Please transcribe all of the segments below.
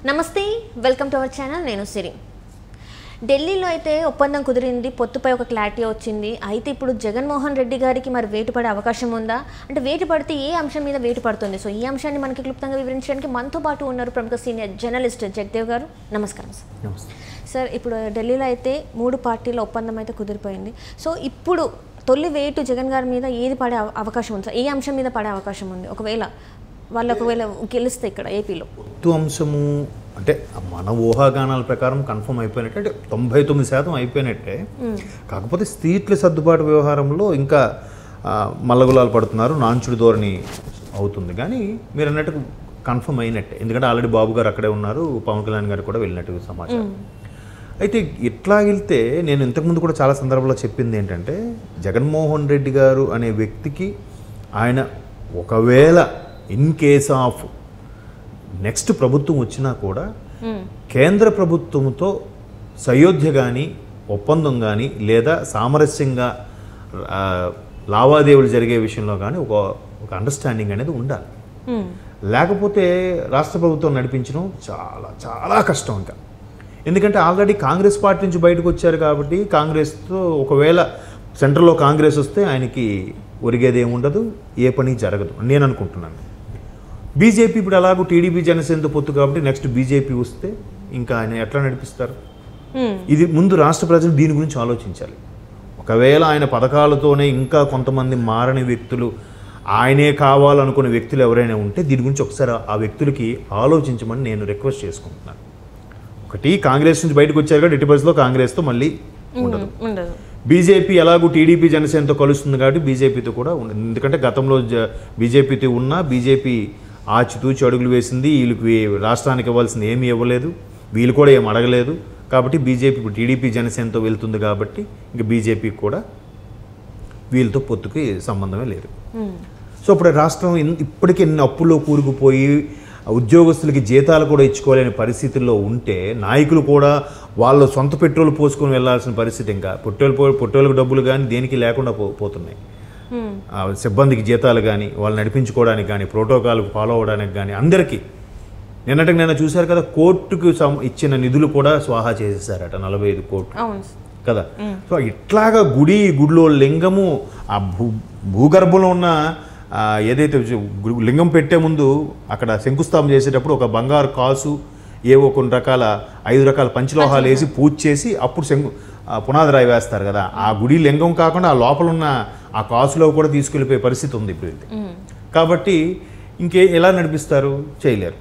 నమస్తే, welcome to our channel. నేను సిరి. ఢిల్లీలో అయితే ఒప్పందం కుదిరింది, పొత్తుపై ఒక క్లారిటీ వచ్చింది. అయితే ఇప్పుడు జగన్మోహన్ రెడ్డి గారికి మరి వేటు పడే అవకాశం ఉందా? అంటే వేటు పడితే ఏ అంశం మీద వేటు పడుతుంది? సో ఈ అంశాన్ని మనకి క్లుప్తంగా వివరించడానికి మనతో పాటు ఉన్నారు ప్రముఖ సీనియర్ జర్నలిస్ట్ జగదేవ్ గారు. నమస్కారం సార్. సార్, ఇప్పుడు ఢిల్లీలో అయితే 3 పార్టీల ఒప్పందం అయితే కుదిరిపోయింది. సో ఇప్పుడు తొలి వేటు జగన్ గారి మీద ఏది పడే అవకాశం ఉంది సార్? ఏ అంశం మీద పడే అవకాశం ఉంది? ఒకవేళ గెలిస్తే ఇక్కడ ఏపీలో పొత్తు అంశము అంటే మన ఊహాగానాల ప్రకారం కన్ఫర్మ్ అయిపోయినట్టే, అంటే 99% అయిపోయినట్టే. కాకపోతే సీట్ల సర్దుబాటు వ్యవహారంలో ఇంకా మల్లగులాలు పడుతున్నారు, నాంచుడు ధోరణి అవుతుంది. కానీ మీరు అన్నట్టు కన్ఫర్మ్ అయినట్టే, ఎందుకంటే ఆల్రెడీ బాబు గారు అక్కడే ఉన్నారు, పవన్ కళ్యాణ్ గారు కూడా వెళ్ళినట్టు సమాచారం. అయితే ఇట్లా వెళ్తే నేను ఇంతకుముందు కూడా చాలా సందర్భాల్లో చెప్పింది ఏంటంటే, జగన్మోహన్ రెడ్డి గారు అనే వ్యక్తికి ఆయన ఒకవేళ ఇన్ కేస్ ఆఫ్ నెక్స్ట్ ప్రభుత్వం వచ్చినా కూడా కేంద్ర ప్రభుత్వంతో సయోధ్య కానీ ఒప్పందం కానీ లేదా సామరస్యంగా లావాదేవీలు జరిగే విషయంలో కానీ ఒక అండర్స్టాండింగ్ అనేది ఉండాలి. లేకపోతే రాష్ట్ర ప్రభుత్వం నడిపించడం చాలా చాలా కష్టం. ఇంకా ఎందుకంటే ఆల్రెడీ కాంగ్రెస్ పార్టీ నుంచి బయటకు వచ్చారు కాబట్టి కాంగ్రెస్తో ఒకవేళ సెంట్రల్లో కాంగ్రెస్ వస్తే ఆయనకి ఒరిగేది ఏముండదు, ఏ పని జరగదు నేను అనుకుంటున్నాను. బీజేపీ ఇప్పుడు అలాగూ టీడీపీ జనసేనతో పొత్తు కాబట్టి నెక్స్ట్ బీజేపీ వస్తే ఇంకా ఆయన ఎట్లా నడిపిస్తారు? ఇది ముందు రాష్ట్ర ప్రజలు దీని గురించి ఆలోచించాలి. ఒకవేళ ఆయన పథకాలతోనే ఇంకా కొంతమంది మారని వ్యక్తులు, ఆయనే కావాలనుకునే వ్యక్తులు ఎవరైనా ఉంటే దీని గురించి ఒకసారి ఆ వ్యక్తులకి ఆలోచించమని నేను రిక్వెస్ట్ చేసుకుంటున్నాను. ఒకటి, కాంగ్రెస్ నుంచి బయటకు వచ్చారు కాబట్టి ఎట్టి పరిస్థితుల్లో కాంగ్రెస్తో మళ్ళీ ఉండదు. బీజేపీ ఎలాగూ టీడీపీ జనసేనతో కలుస్తుంది కాబట్టి బీజేపీతో కూడా ఉండదు. ఎందుకంటే గతంలో బీజేపీతో ఉన్నా బీజేపీ ఆచితూచి అడుగులు వేసింది, వీళ్ళకి రాష్ట్రానికి ఇవ్వాల్సింది ఏమీ ఇవ్వలేదు, వీళ్ళు కూడా ఏం అడగలేదు. కాబట్టి బీజేపీ ఇప్పుడు టీడీపీ జనసేనతో వెళ్తుంది కాబట్టి ఇంకా బీజేపీకి కూడా వీళ్ళతో పొత్తుకి సంబంధమే లేదు. సో ఇప్పుడు రాష్ట్రం ఇప్పటికీ ఎన్ని అప్పుల్లో కూరుకుపోయి ఉద్యోగస్తులకి జీతాలు కూడా ఇచ్చుకోలేని పరిస్థితుల్లో ఉంటే, నాయకులు కూడా వాళ్ళ సొంత పెట్రోల్ పోసుకొని వెళ్లాల్సిన పరిస్థితి, ఇంకా పెట్రోల్కి డబ్బులు కానీ దేనికి లేకుండా పోతున్నాయి. సిబ్బందికి జీతాలు కానీ, వాళ్ళు నడిపించుకోవడానికి కానీ, ప్రోటోకాల్ ఫాలో అవ్వడానికి కానీ అందరికీ నిన్న చూశారు కదా, కోర్టుకు ఇచ్చిన నిధులు కూడా స్వాహా చేసేసారట, 45 కోట్లు కదా. సో ఇట్లాగా గుడిలో లింగము ఆ భూగర్భంలో ఉన్న ఏదైతే లింగం పెట్టే ముందు అక్కడ శంకుస్థాపన చేసేటప్పుడు ఒక బంగారు కాసు, ఏవో కొన్ని రకాల 5 రకాల పంచలోహాలు వేసి పూజ చేసి అప్పుడు పునాది రాయి వేస్తారు కదా. ఆ గుడి లింగం కాకుండా ఆ లోపల ఉన్న ఆ కాసులో కూడా తీసుకెళ్ళిపోయే పరిస్థితి ఉంది ఇప్పుడు. కాబట్టి ఎలా నడిపిస్తారు? చేయలేరు.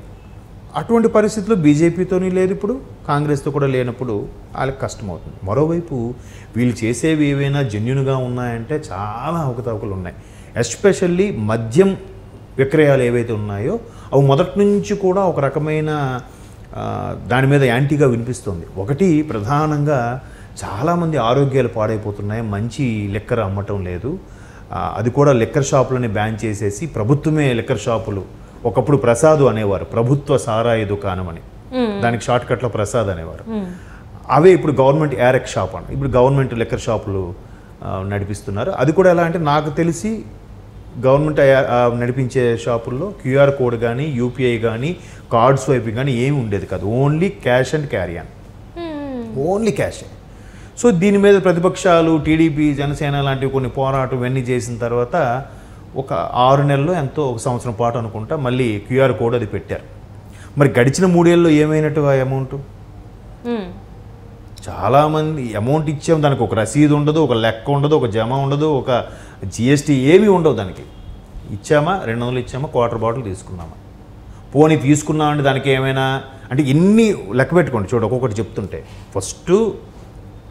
అటువంటి పరిస్థితుల్లో బీజేపీతోని లేదు, ఇప్పుడు కాంగ్రెస్తో కూడా లేనప్పుడు వాళ్ళకి కష్టమవుతుంది. మరోవైపు వీళ్ళు చేసేవి ఏవైనా జెన్యున్గా ఉన్నాయంటే చాలా అవకతవకలు ఉన్నాయి. ఎస్పెషల్లీ మద్యం విక్రయాలు ఏవైతే ఉన్నాయో అవి మొదటి నుంచి కూడా ఒక రకమైన దాని మీద యాంటీగా వినిపిస్తుంది. ఒకటి, ప్రధానంగా చాలామంది ఆరోగ్యాలు పాడైపోతున్నాయి, మంచి లిక్కర్ అమ్మటం లేదు. అది కూడా లిక్కర్ షాపులని బ్యాన్ చేసేసి ప్రభుత్వమే లిక్కర్ షాపులు, ఒకప్పుడు ప్రసాద్ అనేవారు, ప్రభుత్వ సారాయి దుకాణం అని, దానికి షార్ట్ కట్లో ప్రసాద్ అనేవారు. అవే ఇప్పుడు గవర్నమెంట్ ఏరెక్ షాప్ అని, ఇప్పుడు గవర్నమెంట్ లిక్కర్ షాపులు నడిపిస్తున్నారు. అది కూడా ఎలా అంటే, నాకు తెలిసి గవర్నమెంట్ నడిపించే షాపుల్లో క్యూఆర్ కోడ్ కానీ, యూపీఐ కానీ, కార్డ్ స్వైపింగ్ కానీ ఏమి ఉండేది కాదు. Only cash and carry on, only cash. So దీని మీద ప్రతిపక్షాలు, టీడీపీ, జనసేన లాంటివి కొన్ని పోరాటం ఇవన్నీ చేసిన తర్వాత ఒక 6 నెలల్లో ఎంతో, 1 సంవత్సరం పాటు అనుకుంటా, మళ్ళీ క్యూఆర్ కోడ్ అది పెట్టారు. మరి గడిచిన 3 ఏళ్ళలో ఏమైనట్టు ఆ అమౌంట్? చాలామంది అమౌంట్ ఇచ్చాం, దానికి ఒక రసీదు ఉండదు, ఒక లెక్క ఉండదు, ఒక జమ ఉండదు, ఒక జిఎస్టీ ఏమీ ఉండవు. దానికి ఇచ్చామా, 200 ఇచ్చామా, క్వార్టర్ బాటిల్ తీసుకున్నామా, పోనీ తీసుకున్నామంటే దానికి ఏమైనా అంటే ఇన్ని లెక్క పెట్టుకోండి. చూడు, ఒక్కొక్కటి చెప్తుంటే, ఫస్ట్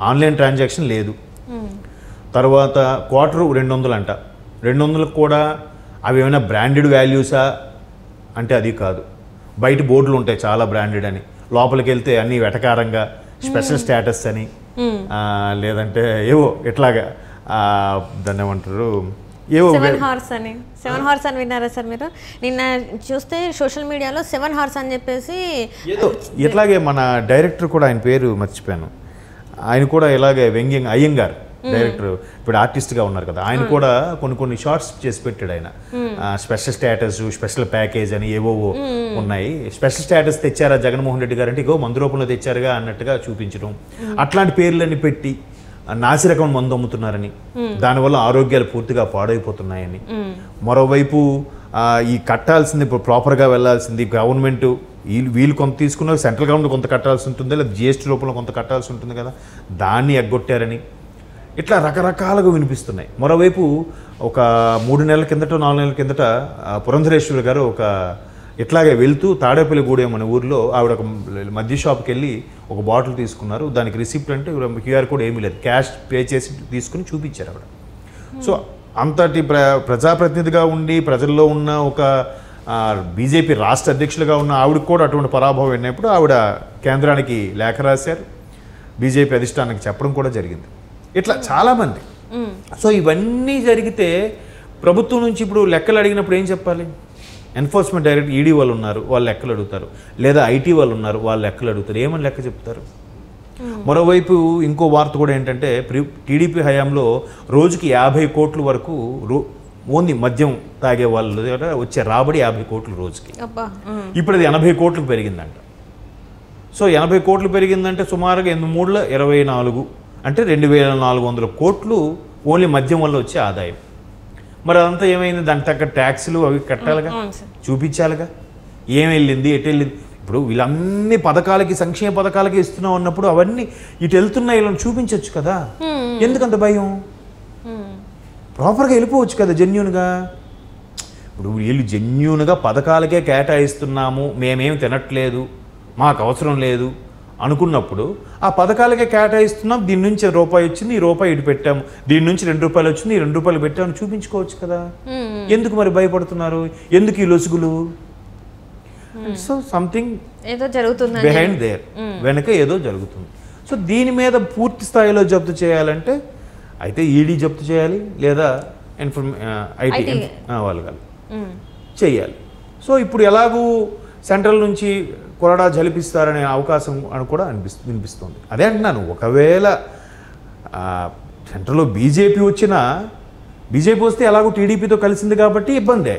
ఆన్లైన్ ట్రాన్సాక్షన్ లేదు, తర్వాత క్వార్టర్ 200 అంట, 200కు కూడా అవి ఏమైనా బ్రాండెడ్ వాల్యూసా అంటే అది కాదు. బయట బోర్డులు ఉంటాయి చాలా బ్రాండెడ్ అని, లోపలికి వెళ్తే అన్నీ వెటకారంగా స్పెషల్ స్టేటస్ అని, లేదంటే ఏవో ఎట్లాగా దాన్ని ఏమంటారు, ఏవో 7 హార్స్ అని విన్నారా సార్ మీరు? నిన్న చూస్తే సోషల్ మీడియాలో 7 హార్స్ అని చెప్పేసి ఏదో ఎట్లాగే మన డైరెక్టర్ కూడా, ఆయన పేరు మర్చిపోయాను, ఆయన కూడా ఇలాగే అయ్యంగార్ డైరెక్టర్, ఇప్పుడు ఆర్టిస్ట్గా ఉన్నారు కదా, ఆయన కూడా కొన్ని షార్ట్స్ చేసి పెట్టాడు. ఆయన స్పెషల్ స్టేటస్, స్పెషల్ ప్యాకేజ్ అని ఏవో ఉన్నాయి. స్పెషల్ స్టేటస్ తెచ్చారా జగన్మోహన్ రెడ్డి గారు అంటే ఇగో మందు రూపంలో తెచ్చారుగా అన్నట్టుగా చూపించడం, అట్లాంటి పేర్లన్నీ పెట్టి నాసిరకం మందు అమ్ముతున్నారని, దానివల్ల ఆరోగ్యాలు పూర్తిగా పాడైపోతున్నాయని, మరోవైపు ఈ కట్టాల్సింది ఇప్పుడు ప్రాపర్గా వెళ్ళాల్సింది గవర్నమెంట్ వీళ్ళు కొంత తీసుకున్న సెంట్రల్ గవర్నమెంట్ కొంత కట్టాల్సి ఉంటుంది, లేదా జిఎస్టీ రూపంలో కొంత కట్టాల్సి ఉంటుంది కదా, దాన్ని ఎగ్గొట్టారని ఇట్లా రకరకాలుగా వినిపిస్తున్నాయి. మరోవైపు ఒక 3 నెలల కిందట 4 నెలల కిందట పురంధరేశ్వరి గారు ఒక ఇట్లాగే వెళ్తూ తాడేపల్లిగూడెం అనే ఊరిలో ఆవిడ ఒక మద్య షాప్కి వెళ్ళి ఒక బాటిల్ తీసుకున్నారు. దానికి రిసిప్ట్ అంటే క్యూఆర్ కోడ్ ఏమీ లేదు, క్యాష్ పే చేసి తీసుకుని చూపించారు ఆవిడ. సో అంతటి ప్రజాప్రతినిధిగా ఉండి ప్రజల్లో ఉన్న ఒక బీజేపీ రాష్ట్ర అధ్యక్షులుగా ఉన్న ఆవిడకి కూడా అటువంటి పరాభవం అయినప్పుడు ఆవిడ కేంద్రానికి లేఖ రాశారు, బీజేపీ అధిష్టానానికి చెప్పడం కూడా జరిగింది. ఇట్లా చాలామంది. సో ఇవన్నీ జరిగితే ప్రభుత్వం నుంచి ఇప్పుడు లెక్కలు అడిగినప్పుడు ఏం చెప్పాలి? ఎన్ఫోర్స్మెంట్ డైరెక్టర్ ఈడీ వాళ్ళు ఉన్నారు, వాళ్ళు లెక్కలు అడుగుతారు, లేదా ఐటీ వాళ్ళు ఉన్నారు, వాళ్ళు లెక్కలు అడుగుతారు. ఏమని లెక్క చెప్తారు? మరోవైపు ఇంకో వార్త కూడా ఏంటంటే టీడీపీ హయాంలో రోజుకి 50 కోట్ల వరకు ఓన్లీ మద్యం తాగే వాళ్ళు వచ్చే రాబడి 50 కోట్లు రోజుకి. ఇప్పుడు అది 80 కోట్లకు పెరిగిందంట. సో 80 కోట్లు పెరిగిందంటే సుమారుగా 3లో 24 అంటే 2400 కోట్లు ఓన్లీ మద్యం వల్ల వచ్చే ఆదాయం. మరి అదంతా ఏమైంది? దానికి తగ్గ ట్యాక్సులు అవి కట్టాలిగా, చూపించాలిగా, ఏం వెళ్ళింది ఎటు వెళ్ళింది. ఇప్పుడు వీళ్ళన్ని పథకాలకి సంక్షేమ పథకాలకి ఇస్తున్నాం అన్నప్పుడు అవన్నీ ఇటు వెళ్తున్నాయి ఇలా చూపించవచ్చు కదా. ఎందుకంత భయం? ప్రాపర్గా వెళ్ళిపోవచ్చు కదా జెన్యూన్గా. ఇప్పుడు వీళ్ళు జెన్యూన్గా పథకాలకే కేటాయిస్తున్నాము, మేమేమి తినట్లేదు, మాకు అవసరం లేదు అనుకున్నప్పుడు ఆ పథకాలకే కేటాయిస్తున్నాం, దీని నుంచి రూపాయి వచ్చింది, ఈ రూపాయి ఇటు పెట్టాము, దీని నుంచి 2 రూపాయలు వచ్చింది, ఈ 2 రూపాయలు పెట్టామని చూపించుకోవచ్చు కదా. ఎందుకు మరి భయపడుతున్నారు? ఎందుకు ఈ లొసుగులు? సో సంథింగ్ ఏదో జరుగుతుంది బిహైండ్ దేర్, వెనక ఏదో జరుగుతుంది. సో దీని మీద పూర్తి స్థాయిలో జప్తు చేయాలంటే అయితే ఈడీ జప్తు చేయాలి, లేదా ఐటీ వాళ్ళు చేయాలి. సో ఇప్పుడు ఎలాగూ సెంట్రల్ నుంచి కొరడా జలిపిస్తారనే అవకాశం అని కూడా వినిపిస్తుంది. అదే అంటున్నాను, ఒకవేళ సెంట్రల్లో బీజేపీ వస్తే ఎలాగో టీడీపీతో కలిసింది కాబట్టి ఇబ్బందే.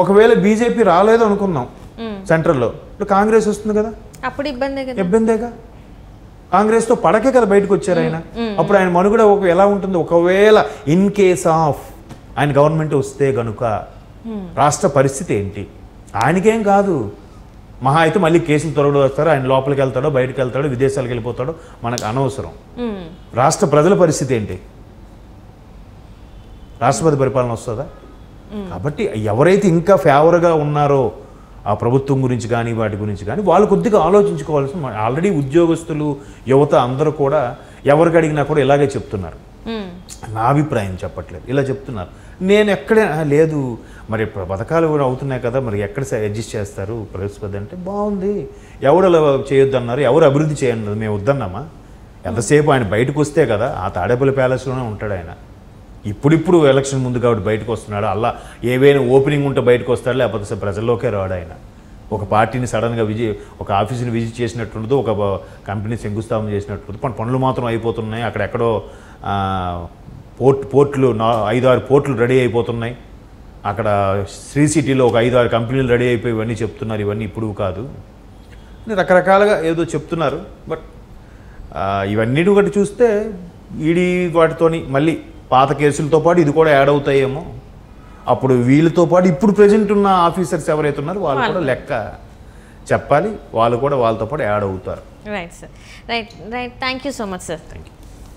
ఒకవేళ బీజేపీ రాలేదు అనుకున్నాం సెంట్రల్లో, ఇప్పుడు కాంగ్రెస్ వస్తుంది కదా, అప్పుడు ఇబ్బందేగా. కాంగ్రెస్తో పడకే కదా బయటకు వచ్చారు ఆయన. అప్పుడు ఆయన మనుగడ ఎలా ఉంటుంది? ఒకవేళ ఇన్ కేస్ ఆఫ్ ఆయన గవర్నమెంట్ వస్తే గనుక రాష్ట్ర పరిస్థితి ఏంటి? ఆయనకేం కాదు, మహా అయితే మళ్ళీ కేసులు త్వరగా వస్తారు, ఆయన లోపలికి వెళ్తాడో బయటకు వెళ్తాడో విదేశాలకు వెళ్ళిపోతాడో మనకు అనవసరం. రాష్ట్ర ప్రజల పరిస్థితి ఏంటి? రాష్ట్రపతి పరిపాలన వస్తుందా? కాబట్టి ఎవరైతే ఇంకా ఫేవర్గా ఉన్నారో ఆ ప్రభుత్వం గురించి కానీ వాటి గురించి కానీ వాళ్ళు కొద్దిగా ఆలోచించుకోవాల్సిన. ఆల్రెడీ ఉద్యోగస్తులు యువత అందరూ కూడా ఎవరికి అడిగినా కూడా ఇలాగే చెప్తున్నారు. నా అభిప్రాయం చెప్పట్లేదు, ఇలా చెప్తున్నారు. నేను ఎక్కడే లేదు మరి పథకాలు కూడా అవుతున్నాయి కదా, మరి ఎక్కడ అడ్జస్ట్ చేస్తారు ప్రవేశపెద్ద అంటే బాగుంది. ఎవరు అలా చేయొద్దు అన్నారు, ఎవరు అభివృద్ధి చేయండి మేము వద్దన్నామా? ఎంతసేపు ఆయన బయటకు వస్తే కదా, ఆ తాడేపల్లి ప్యాలెస్లోనే ఉంటాడు ఆయన. ఇప్పుడు ఎలక్షన్ ముందు కాబట్టి బయటకు వస్తున్నాడు. అలా ఏవైనా ఓపెనింగ్ ఉంటే బయటకు వస్తాడు, లేకపోతే ప్రజల్లోకే రాడు ఆయన. ఒక పార్టీని సడన్గా ఒక ఆఫీసుని విజిట్ చేసినట్టుండదు, ఒక కంపెనీ శంకుస్థాపన చేసినట్టు పనులు మాత్రం అయిపోతున్నాయి. అక్కడెక్కడో పోర్టులు 5-6 పోర్టులు రెడీ అయిపోతున్నాయి. అక్కడ శ్రీ సిటీలో ఒక 5-6 కంపెనీలు రెడీ అయిపోయి ఇవన్నీ చెప్తున్నారు. ఇవన్నీ ఇప్పుడు కాదు, రకరకాలుగా ఏదో చెప్తున్నారు. బట్ ఇవన్నీ ఒకటి చూస్తే ఈడీ వాటితోని మళ్ళీ పాత కేసులతో పాటు ఇది కూడా యాడ్ అవుతాయేమో. అప్పుడు వీళ్ళతో పాటు ఇప్పుడు ప్రజెంట్ ఉన్న ఆఫీసర్స్ ఎవరైతే ఉన్నారో వాళ్ళు కూడా లెక్క చెప్పాలి, వాళ్ళు కూడా వాళ్ళతో పాటు యాడ్ అవుతారు. Right sir, right. Thank you so much sir. Thank you.